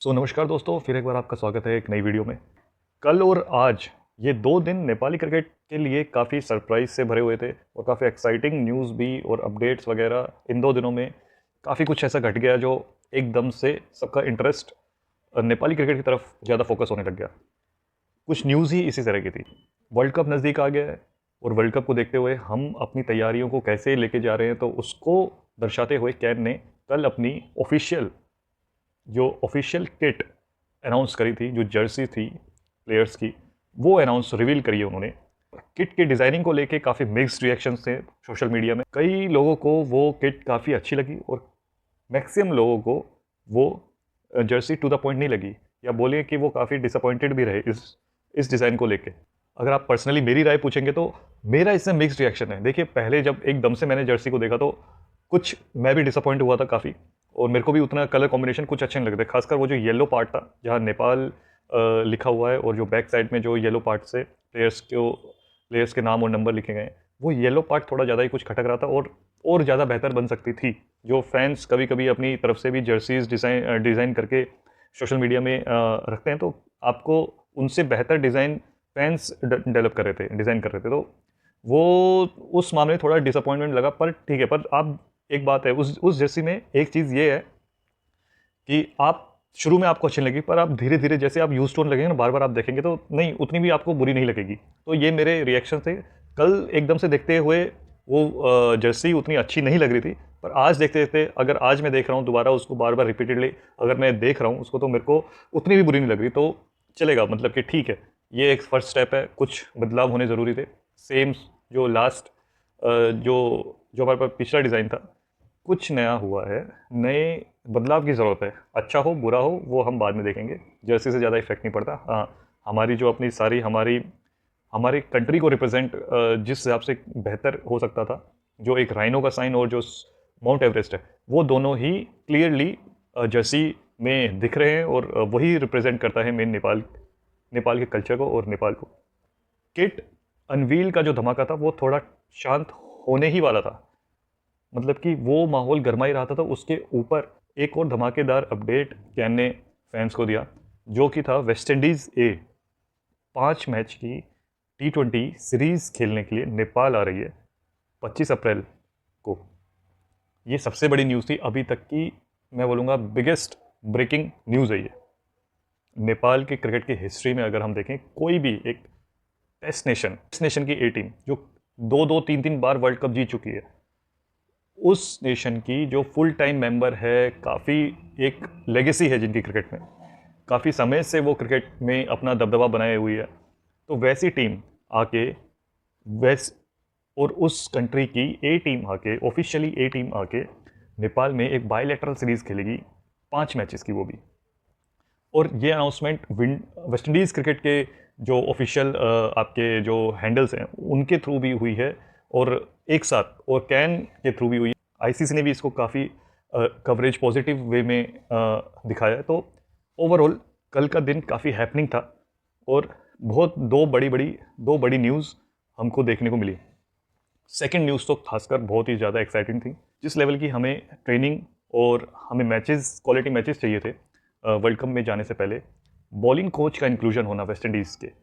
नमस्कार दोस्तों, फिर एक बार आपका स्वागत है एक नई वीडियो में। कल और आज ये 2 दिन नेपाली क्रिकेट के लिए काफ़ी सरप्राइज से भरे हुए थे और काफ़ी एक्साइटिंग न्यूज़ भी और अपडेट्स वगैरह इन 2 दिनों में काफ़ी कुछ ऐसा घट गया जो एकदम से सबका इंटरेस्ट नेपाली क्रिकेट की तरफ ज़्यादा फोकस होने लग गया। कुछ न्यूज़ ही इसी तरह की थी। वर्ल्ड कप नज़दीक आ गया है और वर्ल्ड कप को देखते हुए हम अपनी तैयारियों को कैसे लेके जा रहे हैं, तो उसको दर्शाते हुए कैन ने कल अपनी ऑफिशियल किट अनाउंस करी थी, जो जर्सी थी प्लेयर्स की, वो अनाउंस रिवील करी है उन्होंने। किट की डिज़ाइनिंग को लेके काफ़ी मिक्स्ड रिएक्शंस थे सोशल मीडिया में। कई लोगों को वो किट काफ़ी अच्छी लगी और मैक्सिमम लोगों को वो जर्सी टू द पॉइंट नहीं लगी, या बोलिए कि वो काफ़ी डिसअपॉइंटेड भी रहे इस डिज़ाइन को लेके। अगर आप पर्सनली मेरी राय पूछेंगे तो मेरा इससे मिक्स्ड रिएक्शन है। देखिए, पहले जब एकदम से मैंने जर्सी को देखा तो कुछ मैं भी डिसअपॉइंट हुआ था काफ़ी, और मेरे को भी उतना कलर कॉम्बिनेशन कुछ अच्छे नहीं लगते। खासकर वो जो येलो पार्ट था जहाँ नेपाल लिखा हुआ है और जो बैक साइड में जो येलो पार्ट से प्लेयर्स के नाम और नंबर लिखे गए हैं, वो येलो पार्ट थोड़ा ज़्यादा ही कुछ खटक रहा था और ज़्यादा बेहतर बन सकती थी। जो फैंस कभी कभी अपनी तरफ से भी जर्सीज डिज़ाइन करके सोशल मीडिया में रखते हैं, तो आपको उनसे बेहतर डिज़ाइन फैंस डेवलप कर रहे थे, डिज़ाइन कर रहे थे, तो वो उस मामले में थोड़ा डिसअपॉइंटमेंट लगा। पर ठीक है, पर आप एक बात है, उस जर्सी में एक चीज़ ये है कि आप शुरू में आपको अच्छी लगी, पर आप धीरे धीरे जैसे आप यूज टोन लगेंगे ना, बार बार आप देखेंगे तो नहीं, उतनी भी आपको बुरी नहीं लगेगी। तो ये मेरे रिएक्शन थे। कल एकदम से देखते हुए वो जर्सी उतनी अच्छी नहीं लग रही थी, पर आज देखते देखते अगर आज मैं देख रहा हूँ दोबारा उसको बार बार रिपीटेडली, अगर मैं देख रहा हूँ उसको, तो मेरे को उतनी भी बुरी नहीं लग रही, तो चलेगा। मतलब कि ठीक है, ये एक फर्स्ट स्टेप है, कुछ बदलाव होने ज़रूरी थे। सेम जो लास्ट जो जो हमारे पास पिछला डिज़ाइन था, कुछ नया हुआ है, नए बदलाव की ज़रूरत है। अच्छा हो बुरा हो वो हम बाद में देखेंगे, जर्सी से ज़्यादा इफेक्ट नहीं पड़ता। हाँ, हमारी जो अपनी सारी हमारी कंट्री को रिप्रेजेंट जिस हिसाब से बेहतर हो सकता था, जो एक राइनो का साइन और जो माउंट एवरेस्ट है, वो दोनों ही क्लियरली जर्सी में दिख रहे हैं, और वही रिप्रेजेंट करता है मेन नेपाल के कल्चर को और नेपाल को। किट अनवील का जो धमाका था वो थोड़ा शांत होने ही वाला था। मतलब कि वो माहौल गर्मा ही रहा था, तो उसके ऊपर एक और धमाकेदार अपडेट कैन ने फैंस को दिया, जो कि था वेस्ट इंडीज़ ए 5 मैच की T20 सीरीज खेलने के लिए नेपाल आ रही है 25 अप्रैल को। ये सबसे बड़ी न्यूज़ थी अभी तक की, मैं बोलूँगा बिगेस्ट ब्रेकिंग न्यूज़ है ये। नेपाल के क्रिकेट की हिस्ट्री में अगर हम देखें, कोई भी एक टेस्ट नेशन की ए टीम जो 2-2 3-3 बार वर्ल्ड कप जीत चुकी है, उस नेशन की जो फुल टाइम मेंबर है, काफ़ी एक लेगेसी है जिनकी क्रिकेट में, काफ़ी समय से वो क्रिकेट में अपना दबदबा बनाए हुई है, तो वैसी टीम आके वेस्ट और उस कंट्री की ए टीम आके, ऑफिशियली ए टीम आके नेपाल में एक बायलैटरल सीरीज खेलेगी 5 मैचेस की, वो भी। और ये अनाउंसमेंट वेस्ट इंडीज़ क्रिकेट के जो ऑफिशियल आपके जो हैंडल्स हैं उनके थ्रू भी हुई है, और एक साथ और कैन के थ्रू भी हुई है। आईसीसी ने भी इसको काफ़ी कवरेज पॉजिटिव वे में दिखाया है। तो ओवरऑल कल का दिन काफ़ी हैपनिंग था, और बहुत दो बड़ी न्यूज़ हमको देखने को मिली। सेकंड न्यूज़ तो खासकर बहुत ही ज़्यादा एक्साइटिंग थी। जिस लेवल की हमें ट्रेनिंग और हमें मैचेस, क्वालिटी मैचेस चाहिए थे वर्ल्ड कप में जाने से पहले, बॉलिंग कोच का इंक्लूजन होना वेस्ट इंडीज़ के।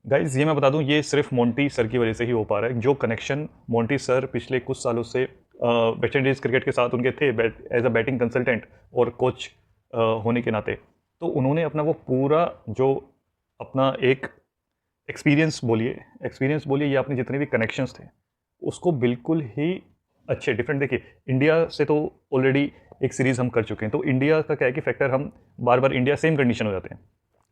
गाइज ये मैं बता दूं, ये सिर्फ मोंटी सर की वजह से ही हो पा रहा है। जो कनेक्शन मोंटी सर पिछले कुछ सालों से वेस्ट इंडीज़ क्रिकेट के साथ उनके थे, एज अ बैटिंग कंसल्टेंट और कोच होने के नाते, तो उन्होंने अपना वो पूरा जो अपना एक एक्सपीरियंस बोलिए या अपने जितने भी कनेक्शंस थे, उसको बिल्कुल ही अच्छे डिफरेंट। देखिए, इंडिया से तो ऑलरेडी एक सीरीज़ हम कर चुके हैं, तो इंडिया का क्या है कि फैक्टर, हम बार बार इंडिया सेम कंडीशन हो जाते हैं,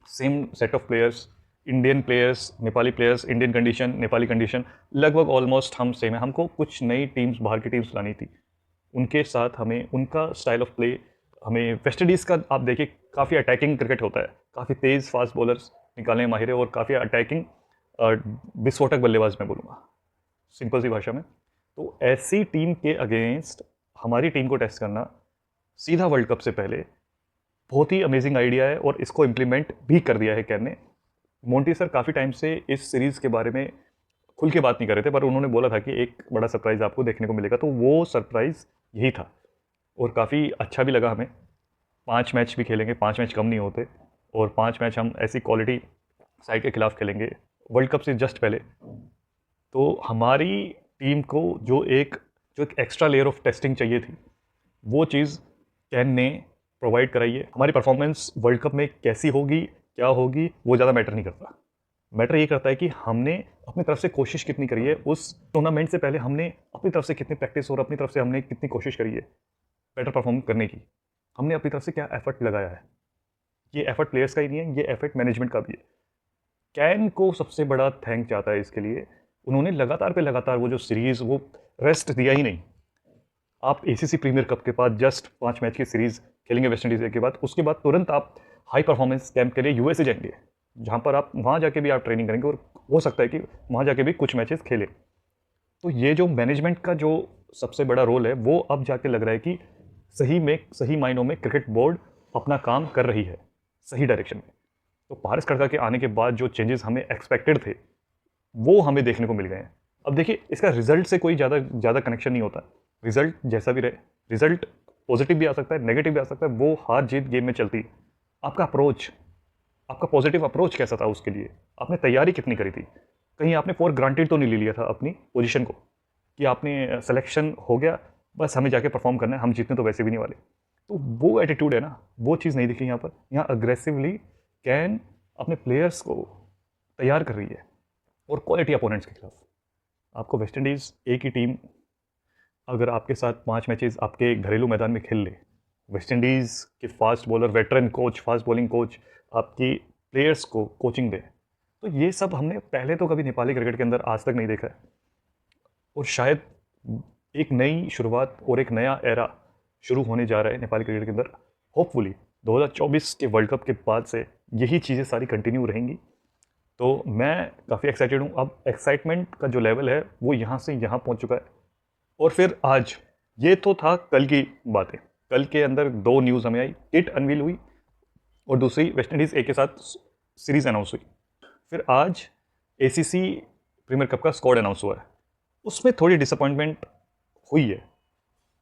same set of players, Indian players, Nepali players, Indian condition, Nepali condition, लगभग ऑलमोस्ट हम सेम है। हमको कुछ नई टीम्स, बाहर की टीम्स लानी थी, उनके साथ हमें उनका स्टाइल ऑफ प्ले, हमें वेस्ट इंडीज़ का आप देखिए काफ़ी अटैकिंग क्रिकेट होता है, काफ़ी तेज़ फास्ट बॉलर्स निकालने में माहिर है, और काफ़ी अटैकिंग विस्फोटक बल्लेबाज मैं बोलूँगा सिंपल सी भाषा में। तो ऐसी टीम के अगेंस्ट हमारी टीम को टेस्ट करना सीधा वर्ल्ड कप से पहले बहुत ही अमेजिंग आइडिया है, और इसको इम्प्लीमेंट भी कर दिया है कैन ने। मोंटी सर काफ़ी टाइम से इस सीरीज़ के बारे में खुल के बात नहीं कर रहे थे, पर उन्होंने बोला था कि एक बड़ा सरप्राइज़ आपको देखने को मिलेगा, तो वो सरप्राइज़ यही था, और काफ़ी अच्छा भी लगा हमें। 5 मैच भी खेलेंगे, 5 मैच कम नहीं होते, और 5 मैच हम ऐसी क्वालिटी साइड के खिलाफ खेलेंगे वर्ल्ड कप से जस्ट पहले। तो हमारी टीम को जो एक एक्स्ट्रा लेयर ऑफ टेस्टिंग चाहिए थी, वो चीज़ कैन ने प्रोवाइड कराई है। हमारी परफॉर्मेंस वर्ल्ड कप में कैसी होगी, क्या होगी, वो ज़्यादा मैटर नहीं करता। मैटर ये करता है कि हमने अपनी तरफ से कोशिश कितनी करी है। उस टूर्नामेंट से पहले हमने अपनी तरफ से कितनी प्रैक्टिस और अपनी तरफ से हमने कितनी कोशिश करी है बेटर परफॉर्म करने की। हमने अपनी तरफ से क्या एफर्ट लगाया है। ये एफर्ट प्लेयर्स का ही नहीं है, ये एफर्ट मैनेजमेंट का भी है। कैन को सबसे बड़ा थैंक जाता है इसके लिए। उन्होंने लगातार पे लगातार वो जो सीरीज़, वो रेस्ट दिया ही नहीं। आप एसीसी प्रीमियर कप के बाद जस्ट 5 मैच की सीरीज़ खेलेंगे वेस्ट इंडीज़ के बाद, उसके बाद तुरंत आप हाई परफॉर्मेंस कैंप के लिए यूएसए जाएंगे, जहाँ पर आप वहाँ जाके भी आप ट्रेनिंग करेंगे, और हो सकता है कि वहाँ जाके भी कुछ मैचेस खेलें। तो ये जो मैनेजमेंट का जो सबसे बड़ा रोल है, वो अब जाके लग रहा है कि सही मायनों में क्रिकेट बोर्ड अपना काम कर रही है सही डायरेक्शन में। तो पारस खड़का के आने के बाद जो चेंजेस हमें एक्सपेक्टेड थे, वो हमें देखने को मिल गए हैं। अब देखिए, इसका रिजल्ट से कोई ज़्यादा कनेक्शन नहीं होता। रिजल्ट जैसा भी रहे, रिजल्ट पॉजिटिव भी आ सकता है, नेगेटिव भी आ सकता है, वो हार जीत गेम में चलती है। आपका अप्रोच, आपका पॉजिटिव अप्रोच कैसा था उसके लिए, आपने तैयारी कितनी करी थी, कहीं आपने फॉर ग्रांटेड तो नहीं ले लिया था अपनी पोजीशन को कि आपने सिलेक्शन हो गया, बस हमें जाके परफॉर्म करना है, हम जीतने तो वैसे भी नहीं वाले। तो वो एटीट्यूड है ना, वो चीज़ नहीं दिखी यहाँ पर। यहाँ अग्रेसिवली कैन अपने प्लेयर्स को तैयार कर रही है, और क्वालिटी अपोनेंट्स के खिलाफ। आपको वेस्ट इंडीज़ एक ही टीम अगर आपके साथ 5 मैचेस आपके घरेलू मैदान में खेल ले, वेस्ट इंडीज़ के fast bowler, veteran coach, fast bowling coach आपकी प्लेयर्स को कोचिंग दे, तो ये सब हमने पहले तो कभी नेपाली क्रिकेट के अंदर आज तक नहीं देखा है। और शायद एक नई शुरुआत और एक नया एरा शुरू होने जा रहा है नेपाली क्रिकेट के अंदर। होपफुली 2024 के वर्ल्ड कप के बाद से यही चीज़ें सारी कंटिन्यू रहेंगी। तो मैं काफ़ी एक्साइटेड हूँ। अब एक्साइटमेंट का जो लेवल है वो यहाँ से यहाँ पहुँच चुका है। और फिर आज, ये तो था कल की बातें। कल के अंदर 2 न्यूज़ हमें आई, किट अनवील हुई और दूसरी वेस्ट इंडीज़ ए के साथ सीरीज़ अनाउंस हुई। फिर आज एसीसी प्रीमियर कप का स्क्वाड अनाउंस हुआ है। उसमें थोड़ी डिसअपॉइंटमेंट हुई है।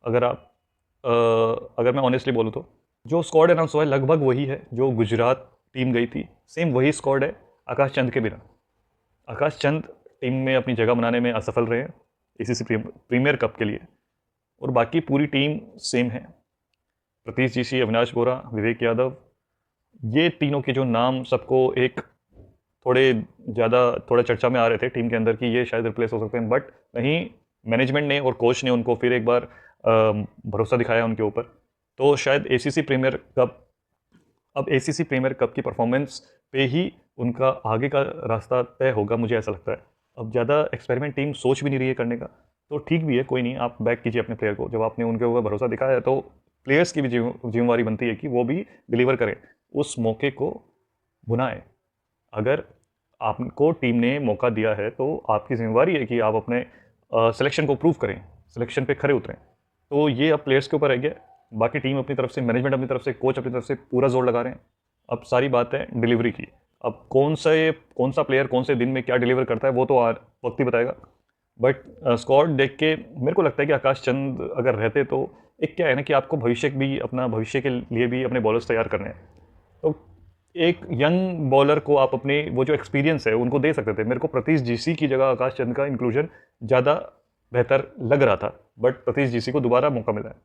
अगर मैं ऑनेस्टली बोलूँ तो जो स्क्वाड अनाउंस हुआ है लगभग वही है जो गुजरात टीम गई थी, सेम वही स्क्वाड है आकाश चंद के बिना। आकाश चंद टीम में अपनी जगह बनाने में असफल रहे हैं एसीसी प्रीमियर कप के लिए, और बाकी पूरी टीम सेम है। प्रतीश जीसी, अविनाश बोरा, विवेक यादव, ये तीनों के जो नाम सबको एक थोड़ा चर्चा में आ रहे थे टीम के अंदर कि ये शायद रिप्लेस हो सकते हैं, बट नहीं, मैनेजमेंट ने और कोच ने उनको फिर एक बार भरोसा दिखाया उनके ऊपर। तो शायद एसीसी प्रीमियर कप की परफॉर्मेंस पे ही उनका आगे का रास्ता तय होगा, मुझे ऐसा लगता है। अब ज़्यादा एक्सपेरिमेंट टीम सोच भी नहीं रही है करने का, तो ठीक भी है, कोई नहीं, आप बैक कीजिए अपने प्लेयर को। जब आपने उनके ऊपर भरोसा दिखाया है तो प्लेयर्स की भी जिम्मेवारी बनती है कि वो भी डिलीवर करें, उस मौके को भुनाएं। अगर आपको टीम ने मौका दिया है तो आपकी जिम्मेवारी है कि आप अपने सिलेक्शन को प्रूव करें, सिलेक्शन पे खरे उतरें। तो ये अब प्लेयर्स के ऊपर रह गया। बाकी टीम अपनी तरफ से, मैनेजमेंट अपनी तरफ से, कोच अपनी तरफ से पूरा जोर लगा रहे हैं। अब सारी बात है डिलीवरी की। अब कौन सा प्लेयर कौन से दिन में क्या डिलीवर करता है वो तो वक्त ही बताएगा। बट स्क्वाड देख के मेरे को लगता है कि आकाश चंद अगर रहते तो एक क्या है ना कि आपको अपना भविष्य के लिए भी अपने बॉलर्स तैयार करने हैं। तो एक यंग बॉलर को आप अपने वो जो एक्सपीरियंस है उनको दे सकते थे। मेरे को प्रतीश जीसी की जगह आकाश चंद का इंक्लूजन ज़्यादा बेहतर लग रहा था, बट प्रतीश जीसी को दोबारा मौका मिला है।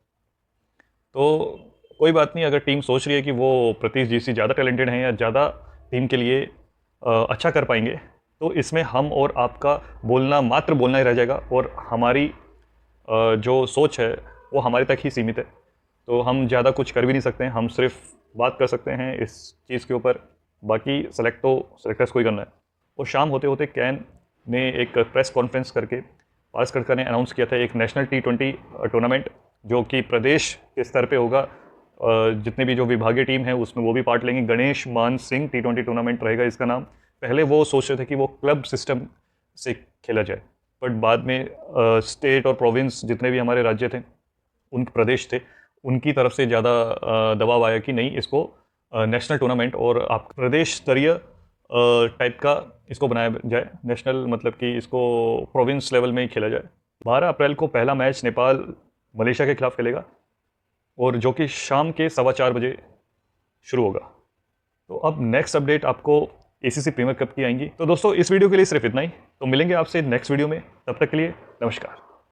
तो कोई बात नहीं, अगर टीम सोच रही है कि वो प्रतीश जीसी ज़्यादा टैलेंटेड हैं या ज़्यादा टीम के लिए अच्छा कर पाएंगे, तो इसमें हम और आपका मात्र बोलना ही रह जाएगा, और हमारी जो सोच है वो हमारे तक ही सीमित है। तो हम ज़्यादा कुछ कर भी नहीं सकते हैं, हम सिर्फ बात कर सकते हैं इस चीज़ के ऊपर। बाकी सेलेक्टर्स को ही करना है। और शाम होते होते कैन ने एक प्रेस कॉन्फ्रेंस करके पारस खड़का ने अनाउंस किया था एक नेशनल T20 टूर्नामेंट जो कि प्रदेश के स्तर पे होगा। जितने भी जो विभागीय टीम है उसमें वो भी पार्ट लेंगे। गणेश मान सिंह T20 टूर्नामेंट रहेगा इसका नाम। पहले वो सोच रहे थे कि वो क्लब सिस्टम से खेला जाए, बट बाद में स्टेट और प्रोविंस जितने भी हमारे राज्य थे, उन प्रदेश थे, उनकी तरफ से ज़्यादा दबाव आया कि नहीं, इसको नेशनल टूर्नामेंट और आप प्रदेश स्तरीय टाइप का इसको बनाया जाए। नेशनल मतलब कि इसको प्रोविंस लेवल में ही खेला जाए। 12 अप्रैल को पहला मैच नेपाल मलेशिया के खिलाफ खेलेगा, और जो कि शाम के 4:15 बजे शुरू होगा। तो अब नेक्स्ट अपडेट आपको ACC प्रीमियर कप की आएंगी। तो दोस्तों इस वीडियो के लिए सिर्फ इतना ही। तो मिलेंगे आपसे नेक्स्ट वीडियो में, तब तक के लिए नमस्कार।